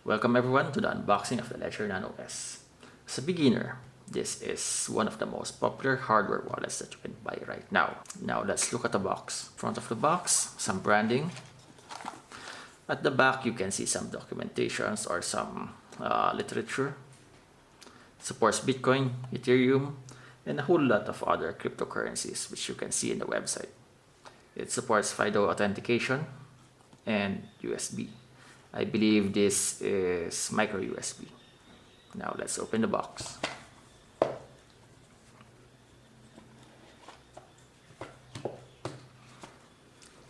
Welcome everyone to the unboxing of the Ledger Nano S. As a beginner, this is one of the most popular hardware wallets that you can buy right now. Now let's look at the box. Front of the box, some branding. At the back, you can see some documentations or some literature. Supports Bitcoin, Ethereum, and a whole lot of other cryptocurrencies which you can see in the website. It supports FIDO authentication and USB. I believe this is micro USB. Now let's open the box.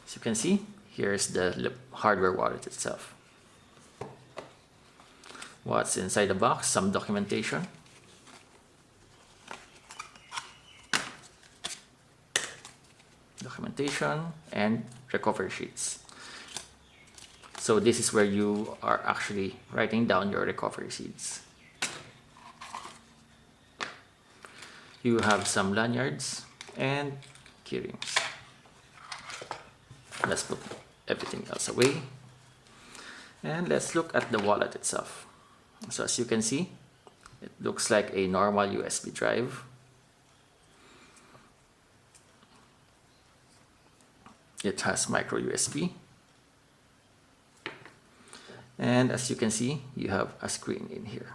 As you can see, here's the hardware wallet itself. What's inside the box? Some documentation. And recovery sheets. So this is where you are actually writing down your recovery sheets. You have some lanyards and keyrings. Let's put everything else away. And let's look at the wallet itself. So as you can see, it looks like a normal USB drive. It has micro USB. And as you can see, you have a screen in here.